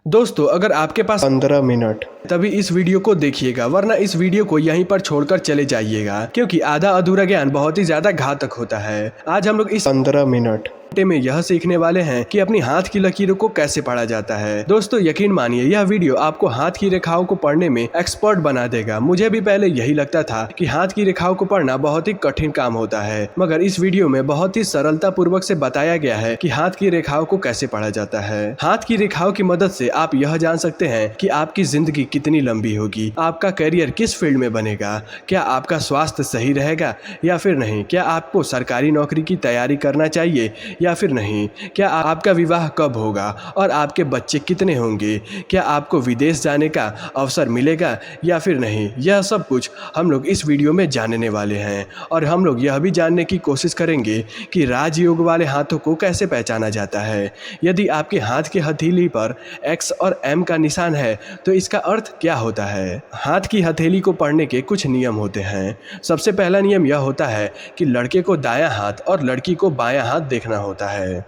दोस्तों, अगर आपके पास 15 मिनट तभी इस वीडियो को देखिएगा, वरना इस वीडियो को यहीं पर छोड़कर चले जाइएगा, क्योंकि आधा अधूरा ज्ञान बहुत ही ज्यादा घातक होता है। आज हम लोग इस 15 मिनट घंटे में यह सीखने वाले हैं कि अपनी हाथ की लकीरों को कैसे पढ़ा जाता है। दोस्तों, यकीन मानिए यह वीडियो आपको हाथ की रेखाओं को पढ़ने में एक्सपर्ट बना देगा। मुझे भी पहले यही लगता था कि हाथ की रेखाओं को पढ़ना बहुत ही कठिन काम होता है, मगर इस वीडियो में बहुत ही सरलता पूर्वक से बताया गया है कि हाथ की रेखाओं को कैसे पढ़ा जाता है। हाथ की रेखाओं की मदद से आप यह जान सकते हैं कि आपकी जिंदगी कितनी लंबी होगी, आपका करियर किस फील्ड में बनेगा, क्या आपका स्वास्थ्य सही रहेगा या फिर नहीं, क्या आपको सरकारी नौकरी की तैयारी करना चाहिए या फिर नहीं, क्या आपका विवाह कब होगा और आपके बच्चे कितने होंगे, क्या आपको विदेश जाने का अवसर मिलेगा या फिर नहीं। यह सब कुछ हम लोग इस वीडियो में जानने वाले हैं और हम लोग यह भी जानने की कोशिश करेंगे कि राजयोग वाले हाथों को कैसे पहचाना जाता है। यदि आपके हाथ की हथेली पर एक्स और एम का निशान है तो इसका अर्थ क्या होता है। हाथ की हथेली को पढ़ने के कुछ नियम होते हैं। सबसे पहला नियम यह होता है कि लड़के को दायां हाथ और लड़की को बायां हाथ देखना होता है।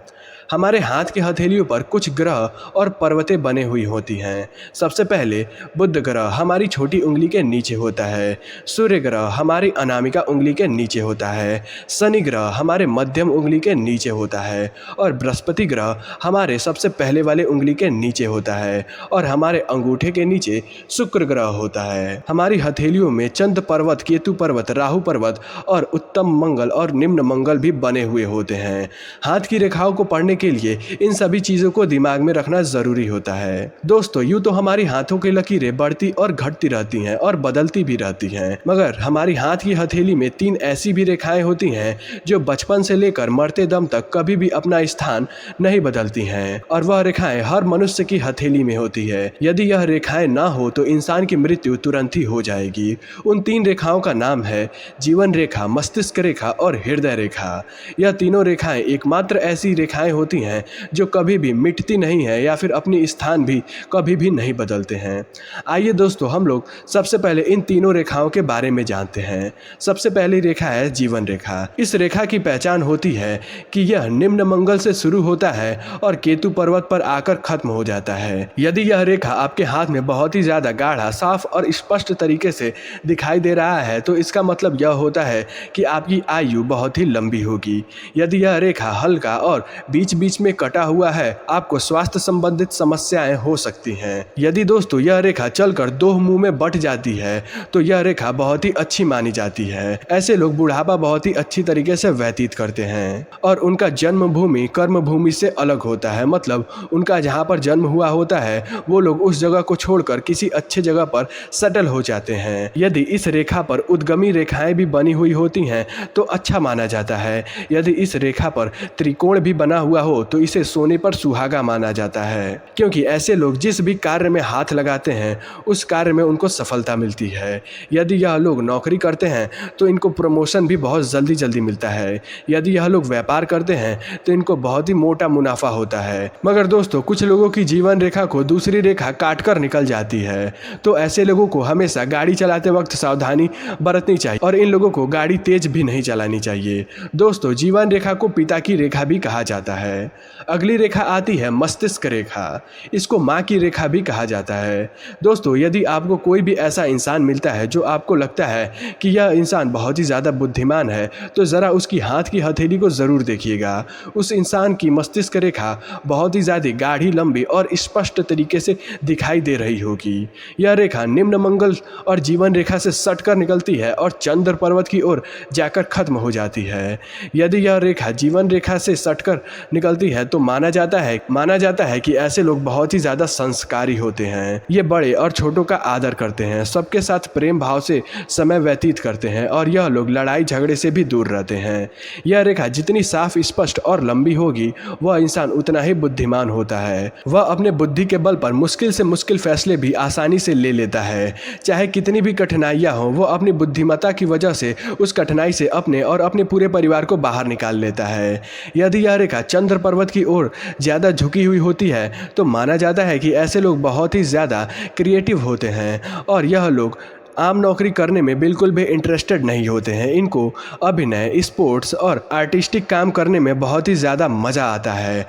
हमारे हाथ की हथेलियों पर कुछ ग्रह और पर्वतें बने हुई होती हैं। सबसे पहले बुध ग्रह हमारी छोटी उंगली के नीचे होता है, सूर्य ग्रह हमारी अनामिका उंगली के नीचे होता है, शनि ग्रह हमारे मध्यम उंगली के नीचे होता है और बृहस्पति ग्रह हमारे सबसे पहले वाले उंगली के नीचे होता है और हमारे अंगूठे के नीचे शुक्र ग्रह होता है। हमारी हथेलियों में चंद्र पर्वत, केतु पर्वत, राहु पर्वत और उत्तम मंगल और निम्न मंगल भी बने हुए होते हैं। हाथ की रेखाओं को पढ़ने के लिए इन सभी चीजों को दिमाग में रखना जरूरी होता है। दोस्तों, यूं तो हमारी हाथों की लकीरें बढ़ती और घटती रहती हैं और बदलती भी रहती हैं, मगर हमारी हाथ की हथेली में 3 ऐसी भी रेखाएं होती हैं जो बचपन से लेकर मरते दम तक कभी भी अपना स्थान नहीं बदलती हैं और वह रेखाएं हर मनुष्य की हथेली में होती है। यदि यह रेखाएं ना हो तो इंसान की मृत्यु तुरंत ही हो जाएगी। उन 3 रेखाओं का नाम है जीवन रेखा, मस्तिष्क रेखा और हृदय रेखा। यह तीनों रेखाएं एकमात्र ऐसी रेखाएं होती हैं जो कभी भी मिटती नहीं है या फिर अपनी स्थान भी कभी भी नहीं बदलते हैं। आइए दोस्तों, हम लोग सबसे पहले इन तीनों रेखाओं के बारे में जानते हैं। सबसे पहली रेखा है जीवन रेखा। इस रेखा की पहचान होती है कि यह निम्न मंगल से शुरू होता है और केतु पर्वत पर आकर खत्म हो जाता है। यदि यह रेखा आपके हाथ में बहुत ही ज्यादा गाढ़ा, साफ और स्पष्ट तरीके से दिखाई दे रहा है तो इसका मतलब यह होता है कि आपकी आयु बहुत ही लंबी होगी। यदि यह रेखा हल्का और बीच बीच में कटा हुआ है, आपको स्वास्थ्य संबंधित समस्याएं हो सकती हैं। यदि दोस्तों यह रेखा चलकर 2 मुंह में बट जाती है तो यह रेखा बहुत ही अच्छी मानी जाती है। ऐसे लोग बुढ़ापा बहुत ही अच्छी तरीके से व्यतीत करते हैं और उनका जन्म भूमि कर्म भूमि से अलग होता है। मतलब उनका जहाँ पर जन्म हुआ होता है वो लोग उस जगह को छोड़कर किसी अच्छे जगह पर सेटल हो जाते हैं। यदि इस रेखा पर उद्गमी रेखाएं भी बनी हुई होती हैं तो अच्छा माना जाता है। यदि इस रेखा पर त्रिकोण भी बना हुआ हो तो इसे सोने पर सुहागा माना जाता है, क्योंकि ऐसे लोग जिस भी कार्य में हाथ लगाते हैं उस कार्य में उनको सफलता मिलती है। यदि यह लोग नौकरी करते हैं तो इनको प्रमोशन भी बहुत जल्दी जल्दी मिलता है। यदि यह लोग व्यापार करते हैं तो इनको बहुत ही मोटा मुनाफा होता है। मगर दोस्तों, कुछ लोगों की जीवन रेखा को दूसरी रेखा काट कर निकल जाती है, तो ऐसे लोगों को हमेशा गाड़ी चलाते वक्त सावधानी बरतनी चाहिए और इन लोगों को गाड़ी तेज भी नहीं चलानी चाहिए। दोस्तों, जीवन रेखा को पिता की रेखा भी कहा जाता है। अगली रेखा आती है मस्तिष्क रेखा। इसको माँ की रेखा भी कहा जाता है। दोस्तों, यदि आपको कोई भी ऐसा इंसान मिलता है जो आपको लगता है कि यह इंसान बहुत ही ज़्यादा बुद्धिमान है तो ज़रा उसकी हाथ की हथेली को ज़रूर देखिएगा। उस इंसान की मस्तिष्क रेखा बहुत ही ज़्यादा गाढ़ी, लंबी और स्पष्ट तरीके से दिखाई दे रही होगी। यह रेखा निम्न मंगल और जीवन रेखा से सटकर निकलती है और चंद्र पर्वत की ओर जाकर खत्म हो जाती है। यदि यह रेखा जीवन रेखा से सटकर निकलती है तो माना जाता है कि ऐसे लोग बहुत ही ज्यादा संस्कारी होते हैं। ये बड़े और छोटों का आदर करते हैं, सबके साथ प्रेम भाव से समय व्यतीत करते हैं और यह लोग लड़ाई झगड़े से भी दूर रहते हैं। यह रेखा जितनी साफ, स्पष्ट और लंबी होगी वह इंसान उतना ही बुद्धिमान होता है। वह अपने बुद्धि के बल पर मुश्किल से मुश्किल फैसले भी आसानी से ले लेता है। चाहे कितनी भी कठिनाइयां हो, वह अपनी बुद्धिमत्ता की वजह से उस कठिनाई से अपने और अपने पूरे परिवार को बाहर निकाल लेता है। यदि यह रेखा चंद्र पर्वत की ओर ज़्यादा झुकी हुई होती है तो माना जाता है कि ऐसे लोग बहुत ही ज़्यादा क्रिएटिव होते हैं और यह लोग आम नौकरी करने में बिल्कुल भी इंटरेस्टेड नहीं होते हैं। इनको अभिनय, स्पोर्ट्स और आर्टिस्टिक काम करने में बहुत ही ज़्यादा मज़ा आता है।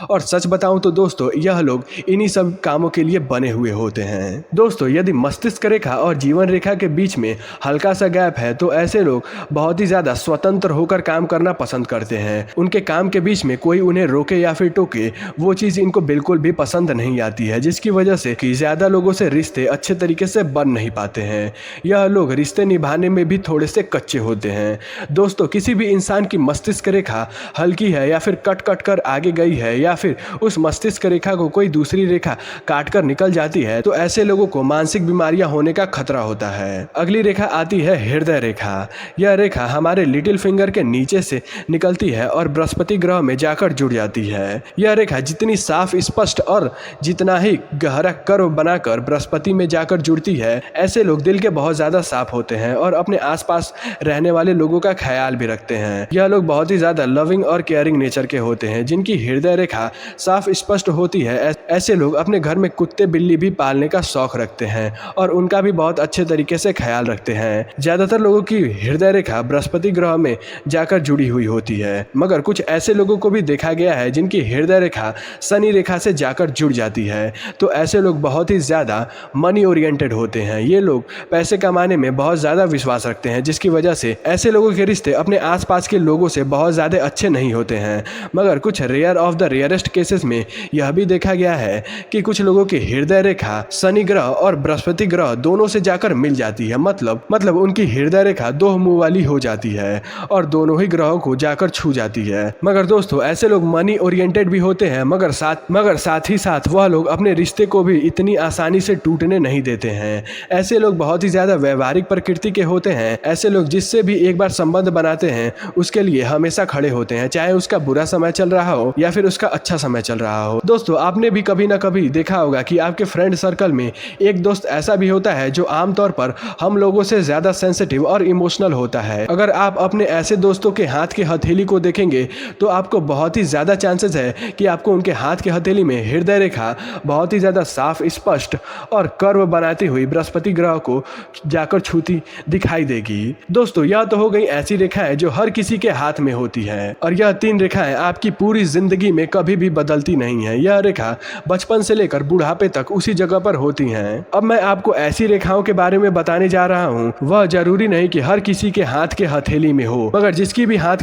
और सच बताऊं तो दोस्तों यह लोग इन्हीं सब कामों के लिए बने हुए होते हैं। दोस्तों यदि मस्तिष्क रेखा और जीवन रेखा के बीच में हल्का सा गैप है तो ऐसे लोग बहुत ही ज्यादा स्वतंत्र होकर काम करना पसंद करते हैं। उनके काम के बीच में कोई उन्हें रोके या फिर टोके वो चीज़ इनको बिल्कुल भी पसंद नहीं आती है, जिसकी वजह से कि ज़्यादा लोगों से रिश्ते अच्छे तरीके से बन नहीं पाते हैं। यह लोग रिश्ते निभाने में भी थोड़े से कच्चे होते हैं। दोस्तों किसी भी इंसान की मस्तिष्क रेखा हल्की है या फिर कट कट कर आगे गई है या फिर उस मस्तिष्क रेखा को कोई दूसरी रेखा काट कर निकल जाती है तो ऐसे लोगों को मानसिक बीमारियां होने का खतरा होता है। अगली रेखा आती है हृदय रेखा। यह रेखा हमारे लिटिल फिंगर के नीचे से निकलती है और बृहस्पति ग्रह में जाकर जुड़ जाती है। यह रेखा जितनी साफ, स्पष्ट और जितना ही गहरा कर्व बनाकर बृहस्पति में जाकर जुड़ती है, ऐसे लोग दिल के बहुत ज्यादा साफ होते हैं और अपने आसपास रहने वाले लोगों का ख्याल भी रखते हैं। यह लोग बहुत ही ज्यादा लविंग और केयरिंग नेचर के होते हैं। जिनकी हृदय रेखा साफ स्पष्ट होती है ऐसे लोग अपने घर में कुत्ते बिल्ली भी पालने का शौक रखते हैं और उनका भी बहुत अच्छे तरीके से ख्याल रखते हैं। ज्यादातर लोगों की हृदय रेखा बृहस्पति ग्रह में जाकर जुड़ी हुई होती है, मगर कुछ ऐसे लोगों को भी देखा गया है जिनकी हृदय रेखा शनि रेखा से जाकर जुड़ जाती है। तो ऐसे लोग बहुत ही ज्यादा मनी ओरिएंटेड होते हैं। ये लोग पैसे कमाने में बहुत ज्यादा विश्वास रखते हैं, जिसकी वजह से ऐसे लोगों के रिश्ते अपने आसपास के लोगों से बहुत ज्यादा अच्छे नहीं होते हैं। मगर कुछ rare of the rarest cases में यह भी देखा गया है कि कुछ लोगों की हृदय रेखा शनि ग्रह और बृहस्पति ग्रह दोनों से जाकर मिल जाती है। मतलब उनकी हृदय रेखा दो मुंह वाली हो जाती है और दोनों ही ग्रहों को जाकर छू जाती है। मगर दोस्तों ऐसे लोग मनी ओरिएंटेड भी होते हैं, मगर साथ ही साथ वह लोग अपने रिश्ते को भी इतनी आसानी से टूटने नहीं देते हैं। ऐसे लोग बहुत ही ज्यादा व्यवहारिक प्रकृति के होते हैं। ऐसे लोग जिससे भी एक बार संबंध बनाते हैं उसके लिए हमेशा खड़े होते हैं, चाहे उसका बुरा समय चल रहा हो या फिर उसका अच्छा समय चल रहा हो। दोस्तों आपने भी कभी ना कभी देखा होगा कि आपके फ्रेंड सर्कल में एक दोस्त ऐसा भी होता है जो आमतौर पर हम लोगों से ज्यादा सेंसिटिव और इमोशनल होता है। अगर आप अपने ऐसे दोस्तों के हाथ की हथेली को देखेंगे तो आपको बहुत ही ज्यादा चांसेस है कि आपको उनके हाथ की हथेली में हृदय रेखा बहुत ही ज्यादा साफ, स्पष्ट और कर्व बनाती हुई बृहस्पति ग्रह को जाकर छूती दिखाई देगी। दोस्तों यह तो हो गई ऐसी रेखाएं जो हर किसी के हाथ में होती है और यह तीन रेखाएं आपकी पूरी जिंदगी में कभी भी बदलती नहीं है। यह रेखा बचपन से लेकर बुढ़ापे तक उसी जगह पर होती हैं। अब मैं आपको ऐसी रेखाओं के बारे में बताने जा रहा हूँ, वह जरूरी नहीं कि हर किसी के हाथ के हथेली में हो, मगर जिसकी भी हाथ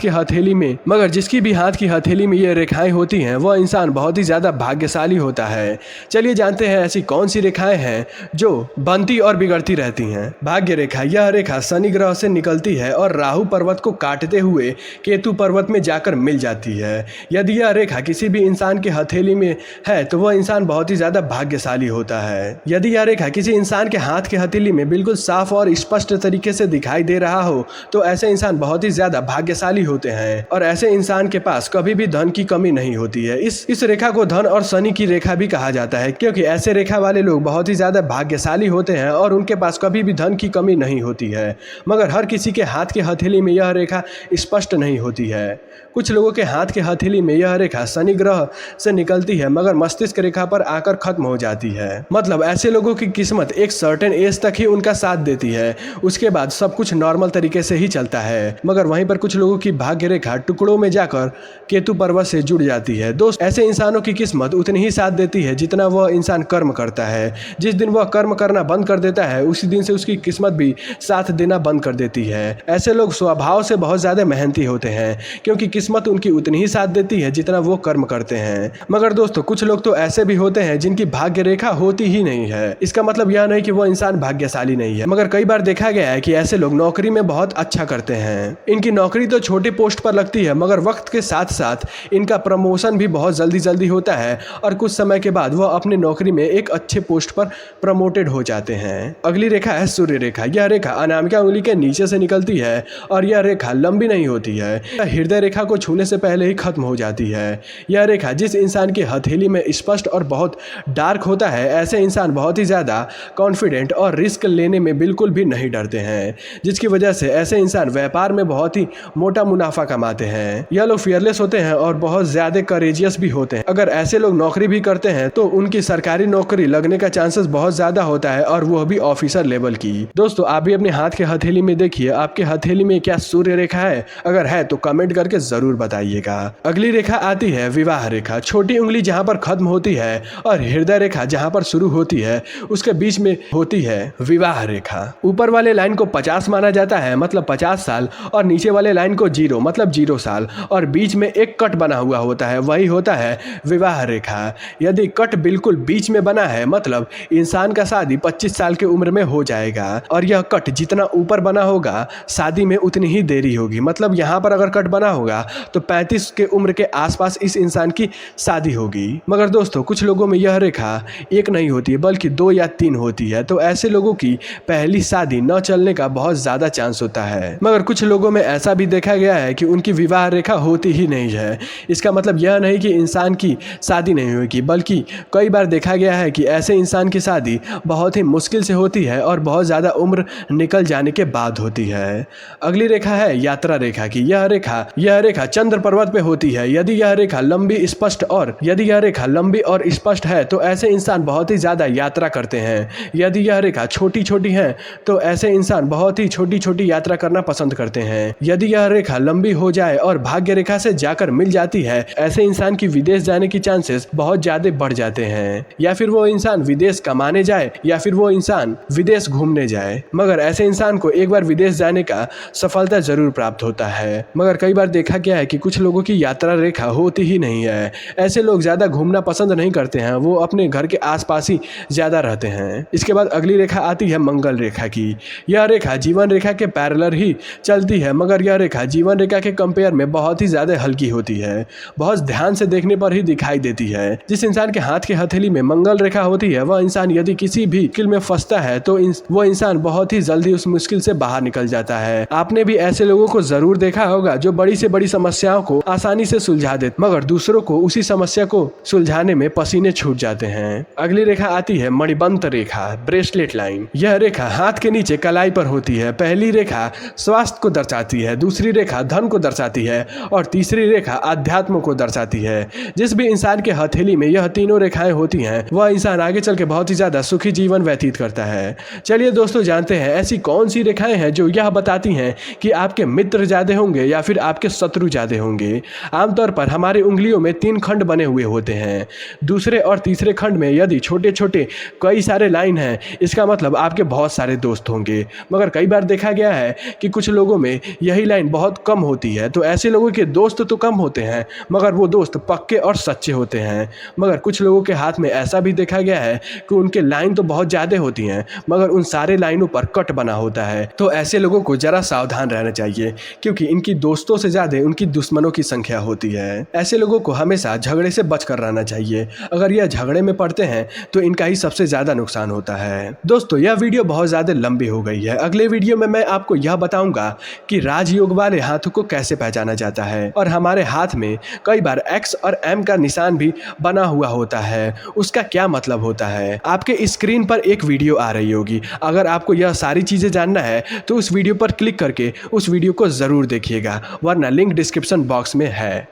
की हथेली में ये रेखाएं होती हैं वह इंसान बहुत ही ज्यादा भाग्यशाली होता है। चलिए जानते हैं ऐसी कौन सी रेखाएं हैं जो बनती और बिगड़ती रहती हैं। भाग्य रेखा। यह रेखा शनि ग्रह से निकलती है और राहु पर्वत को काटते हुए केतु पर्वत में जाकर मिल जाती है। यदि यह रेखा किसी भी इंसान के हथेली में है तो वह इंसान बहुत ही ज्यादा भाग्यशाली होता है। यदि यह रेखा किसी इंसान के हाथ की हथेली में बिल्कुल साफ और स्पष्ट तरीके से दिखाई दे रहा हो तो ऐसे इंसान बहुत ही ज्यादा भाग्यशाली होते हैं और ऐसे इंसान के पास कभी भी धन की कमी नहीं होती है। इस रेखा को धन और शनि की रेखा भी कहा जाता है, क्योंकि ऐसे रेखा वाले लोग बहुत ही ज्यादा भाग्यशाली होते हैं और उनके पास कभी भी धन की कमी नहीं होती है। मगर हर किसी के हाथ की हथेली में यह रेखा स्पष्ट नहीं होती है। कुछ लोगों के हाथ की हथेली में यह रेखा शनि ग्रह से निकलती है मगर मस्तिष्क रेखा पर आकर खत्म हो जाती है। मतलब ऐसे लोगों की किस्मत एक सर्टेन एज तक ही उनका साथ देती है, उसके बाद सब कुछ नॉर्मल तरीके से ही चलता है। मगर वहीं पर कुछ लोगों की भाग्य रेखा टुकड़ों में जाकर केतु पर्वत से जुड़ जाती है। दोस्त ऐसे इंसानों की किस्मत उतनी ही साथ देती है जितना वह इंसान कर्म करता है। जिस दिन वह कर्म करना बंद कर देता है उसी दिन से उसकी किस्मत भी साथ देना बंद कर देती है। ऐसे लोग स्वभाव से बहुत ज्यादा मेहनती होते हैं, क्योंकि किस्मत उनकी उतनी ही साथ देती है जितना वो कर्म करते हैं। मगर दोस्तों कुछ लोग तो ऐसे भी होते हैं जिनकी भाग्य रेखा होती ही नहीं है। इसका मतलब यह नहीं कि वो इंसान भाग्यशाली नहीं है, मगर कई बार देखा गया है कि ऐसे लोग नौकरी में बहुत अच्छा करते हैं। इनकी नौकरी तो छोटे पोस्ट पर लगती है मगर वक्त के साथ साथ इनका प्रमोशन भी बहुत जल्दी होता है और कुछ समय के बाद वह अपनी नौकरी में एक अच्छे पोस्ट पर प्रमोटेड हो जाते हैं। अगली रेखा है सूर्य रेखा। यह रेखा अनामिका उंगली के नीचे से निकलती है और यह रेखा लंबी नहीं होती है। हृदय रेखा को छूने से पहले ही खत्म हो जाती है। यह रेखा जिस इंसान की हथेली में स्पष्ट और बहुत डार्क होता है, ऐसे इंसान बहुत ही ज्यादा कॉन्फिडेंट और रिस्क लेने में बिल्कुल भी नहीं डरते हैं, जिसकी वजह से ऐसे इंसान व्यापार में बहुत ही मोटा मुनाफा कमाते हैं। यह लोग फियरलेस होते हैं और बहुत ज्यादा करेजियस भी होते हैं। अगर ऐसे लोग नौकरी भी करते हैं तो उनकी सरकारी नौकरी लगने का चांसेस बहुत ज्यादा होता है और वह भी ऑफिसर लेवल की। दोस्तों आप भी अपने हाथ के हथेली में देखिए, आपके हथेली में क्या सूर्य रेखा है? अगर है तो कमेंट करके जरूर बताइएगा। अगली रेखा आती है विवाह रेखा, छोटी उंगली जहाँ पर खत्म होती है और हृदय रेखा जहाँ पर शुरू होती है उसके बीच में होती है विवाह रेखा। ऊपर वाले लाइन को 50 माना जाता है मतलब 50 साल, और नीचे वाले लाइन को 0 मतलब 0 साल, और बीच में एक कट बना हुआ होता है, वही होता है विवाह रेखा। यदि कट बिल्कुल बीच में बना है मतलब इंसान का शादी 25 साल की उम्र में हो जाएगा, और यह कट जितना ऊपर बना होगा शादी में उतनी ही देरी होगी। मतलब यहाँ पर अगर कट बना होगा तो 35 के उम्र के आसपास इस इंसान की शादी होगी। मगर दोस्तों कुछ लोगों में यह रेखा एक नहीं होती है बल्कि 2 या 3 होती है, तो ऐसे लोगों की पहली शादी न चलने का बहुत ज़्यादा चांस होता है। मगर कुछ लोगों में ऐसा भी देखा गया है कि उनकी विवाह रेखा होती ही नहीं है। इसका मतलब यह नहीं कि इंसान की शादी नहीं होगी, बल्कि कई बार देखा गया है कि ऐसे इंसान की शादी बहुत ही मुश्किल से होती है और बहुत ज़्यादा उम्र निकल जाने के बाद होती है। अगली रेखा है यात्रा रेखा की। यह रेखा चंद्र पर्वत पे होती है। यदि यह रेखा लंबी और स्पष्ट है तो ऐसे इंसान बहुत ही ज़्यादा यात्रा करते हैं। यदि यह रेखा छोटी छोटी है तो ऐसे इंसान बहुत ही छोटी छोटी यात्रा करना पसंद करते हैं। यदि यह रेखा लंबी हो जाए और भाग्य रेखा से जाकर मिल जाती है, ऐसे इंसान की विदेश जाने की चांसेस बहुत ज्यादा बढ़ जाते हैं। या फिर वो इंसान विदेश कमाने जाए या फिर वो इंसान विदेश घूमने जाए, मगर ऐसे इंसान को एक बार विदेश जाने का सफलता जरूर प्राप्त होता है। मगर कई बार देखा गया है कि कुछ लोगों की यात्रा रेखा होती ही नहीं है। ऐसे लोग ज्यादा घूमना पसंद नहीं करते हैं, वो अपने घर के आसपास ही ज्यादा रहते हैं। इसके बाद अगली रेखा आती है मंगल रेखा की। यह रेखा जीवन रेखा के पैरेलल ही चलती है, मगर यह रेखा जीवन रेखा के कंपेयर में बहुत ही ज्यादा हल्की होती है, बहुत ध्यान से देखने पर ही दिखाई देती है। जिस इंसान के हाथ की हथेली में मंगल रेखा होती है वह इंसान यदि किसी भी मुश्किल में फंसता है तो वो इंसान बहुत ही जल्दी उस मुश्किल से बाहर निकल जाता है। आपने भी ऐसे लोगों को जरूर देखा होगा जो बड़ी से बड़ी समस्याओं को आसानी से सुलझा देते, मगर दूसरों को उसी समस्या को सुलझाने में पसीने छूट जाते हैं। अगली रेखा आती है मणिबंध रेखा, ब्रेसलेट लाइन। यह रेखा हाथ के नीचे कलाई पर होती है। पहली रेखा स्वास्थ्य को दर्शाती है, दूसरी रेखा धन को दर्शाती है और तीसरी रेखा अध्यात्म को दर्शाती है। जिस भी इंसान के हथेली में यह तीनों रेखाएं होती हैं वह इंसान आगे चल के बहुत ही ज्यादा सुखी जीवन व्यतीत करता है। चलिए दोस्तों जानते हैं ऐसी कौन सी रेखाएं हैं जो यह बताती हैं कि आपके मित्र ज्यादा होंगे या फिर आपके शत्रु ज्यादा होंगे। आमतौर पर हमारी उंगलियों में 3 खंड बने हुए होते हैं। दूसरे और तीसरे खंड में यदि छोटे छोटे कई सारे लाइन हैं इसका मतलब आपके बहुत सारे दोस्त होंगे। मगर कई बार देखा गया है कि कुछ लोगों में यही लाइन बहुत कम होती है, तो ऐसे लोगों के दोस्त तो कम होते हैं मगर वो दोस्त पक्के और सच्चे होते हैं। मगर कुछ लोगों के हाथ में ऐसा भी देखा गया है कि उनके लाइन तो बहुत ज़्यादा होती हैं मगर उन सारे लाइनों पर कट बना होता है। तो ऐसे लोगों को जरा सावधान रहना चाहिए क्योंकि इनकी दोस्तों से ज़्यादा उनकी दुश्मनों की संख्या होती है। ऐसे लोगों को हमेशा झगड़े से बच कर रहना चाहिए। अगर यह झगड़े में पड़ते हैं तो इनका ही सबसे ज़्यादा नुकसान होता है। दोस्तों यह वीडियो बहुत ज़्यादा लंबी हो गई है। अगले वीडियो में मैं आपको यह बताऊंगा कि राजयोग वाले हाथों को कैसे पहचाना जाता है, और हमारे हाथ में कई बार X और M का निशान भी बना हुआ होता है, उसका क्या मतलब होता है। आपके स्क्रीन पर एक वीडियो आ रही होगी। अगर आपको यह सारी चीजें जानना है तो उस वीडियो पर क्लिक करके उस वीडियो को जरूर देखिएगा, वरना लिंक डिस्क्रिप्शन बॉक्स में है।